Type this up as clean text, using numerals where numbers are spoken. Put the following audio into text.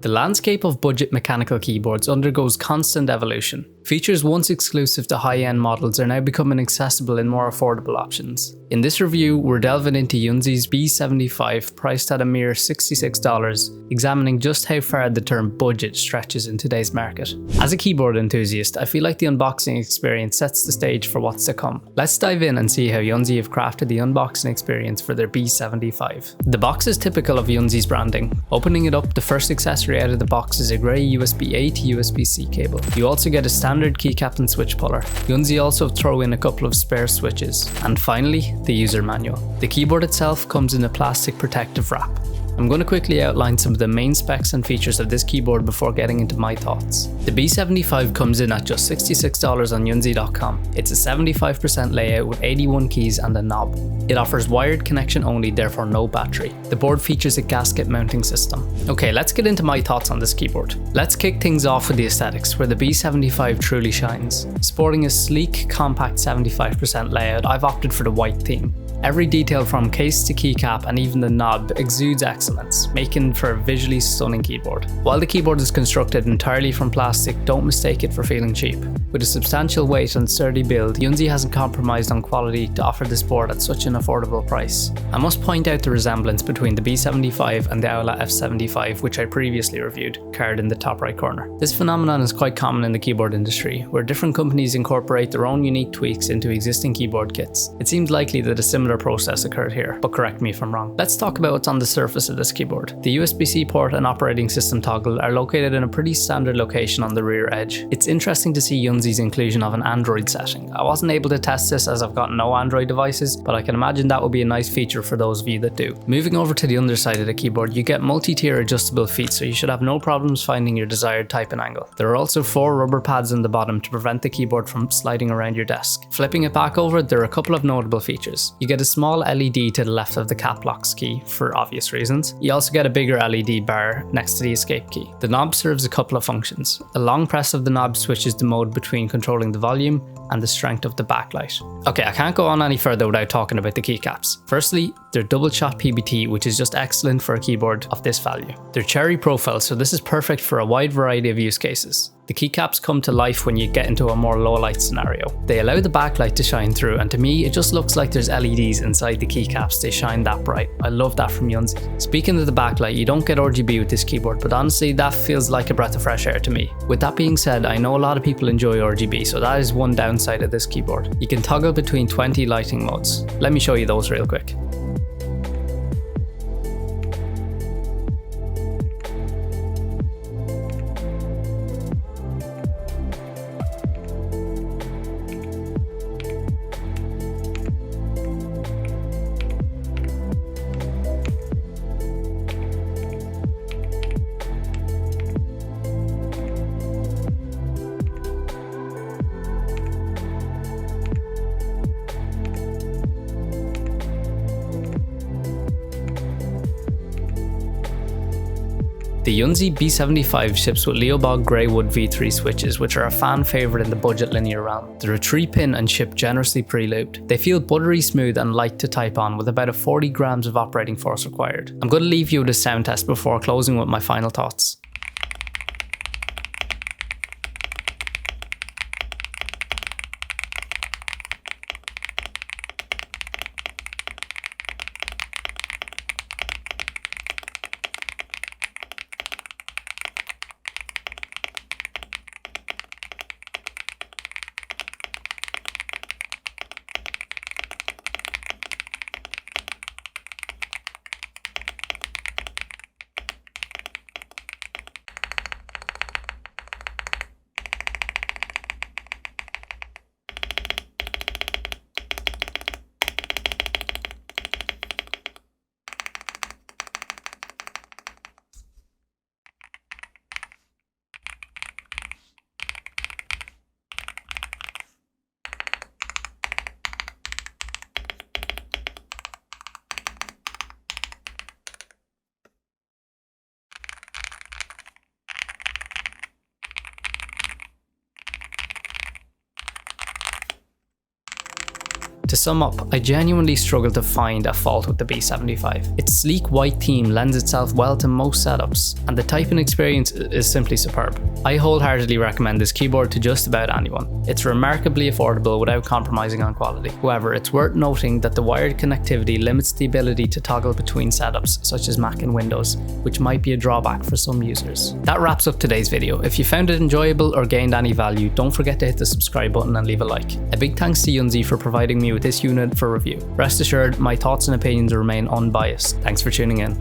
The landscape of budget mechanical keyboards undergoes constant evolution. Features once exclusive to high-end models are now becoming accessible in more affordable options. In this review, we're delving into Yunzii's B75, priced at a mere $66, examining just how far the term budget stretches in today's market. As a keyboard enthusiast, I feel like the unboxing experience sets the stage for what's to come. Let's dive in and see how Yunzii have crafted the unboxing experience for their B75. The box is typical of Yunzii's branding. Opening it up, the first accessory out of the box is a grey USB-A to USB-C cable. You also get a standard keycap and switch puller. Yunzii also throw in a couple of spare switches. And finally, the user manual. The keyboard itself comes in a plastic protective wrap. I'm going to quickly outline some of the main specs and features of this keyboard before getting into my thoughts. The B75 comes in at just $66 on Yunzii.com. It's a 75% layout with 81 keys and a knob. It offers wired connection only, therefore no battery. The board features a gasket mounting system. Okay, let's get into my thoughts on this keyboard. Let's kick things off with the aesthetics, where the B75 truly shines. Sporting a sleek, compact 75% layout, I've opted for the white theme. Every detail from case to keycap and even the knob exudes excellence, making for a visually stunning keyboard. While the keyboard is constructed entirely from plastic, don't mistake it for feeling cheap. With a substantial weight and sturdy build, Yunzii hasn't compromised on quality to offer this board at such an affordable price. I must point out the resemblance between the B75 and the Aula F75, which I previously reviewed, card in the top right corner. This phenomenon is quite common in the keyboard industry, where different companies incorporate their own unique tweaks into existing keyboard kits. It seems likely that a similar process occurred here, but correct me if I'm wrong. Let's talk about what's on the surface of this keyboard. The USB-C port and operating system toggle are located in a pretty standard location on the rear edge. It's interesting to see Yunzii's inclusion of an Android setting. I wasn't able to test this as I've got no Android devices, but I can imagine that would be a nice feature for those of you that do. Moving over to the underside of the keyboard, you get multi-tier adjustable feet, so you should have no problems finding your desired type and angle. There are also 4 rubber pads on the bottom to prevent the keyboard from sliding around your desk. Flipping it back over, there are a couple of notable features. You get a small LED to the left of the cap locks key, for obvious reasons. You also get a bigger LED bar next to the escape key. The knob serves a couple of functions. A long press of the knob switches the mode between controlling the volume and the strength of the backlight. Okay, I can't go on any further without talking about the keycaps. Firstly, they're double shot PBT, which is just excellent for a keyboard of this value. They're cherry profile, so this is perfect for a wide variety of use cases. The keycaps come to life when you get into a more low light scenario. They allow the backlight to shine through, and to me it just looks like there's LEDs inside the keycaps. They shine that bright. I love that from Yunzii. Speaking of the backlight, you don't get RGB with this keyboard, but honestly that feels like a breath of fresh air to me. With that being said, I know a lot of people enjoy RGB, so that is one downside of this keyboard. You can toggle between 20 lighting modes. Let me show you those real quick. The Yunzii B75 ships with Leobog Greywood V3 switches, which are a fan favourite in the budget linear realm. They're a 3-pin and shipped generously pre-lubed. They feel buttery smooth and light to type on, with about a 40 grams of operating force required. I'm going to leave you with a sound test before closing with my final thoughts. To sum up, I genuinely struggle to find a fault with the B75. Its sleek white theme lends itself well to most setups, and the typing experience is simply superb. I wholeheartedly recommend this keyboard to just about anyone. It's remarkably affordable without compromising on quality. However, it's worth noting that the wired connectivity limits the ability to toggle between setups such as Mac and Windows, which might be a drawback for some users. That wraps up today's video. If you found it enjoyable or gained any value, don't forget to hit the subscribe button and leave a like. A big thanks to Yunzii for providing me with this unit for review. Rest assured, my thoughts and opinions remain unbiased. Thanks for tuning in.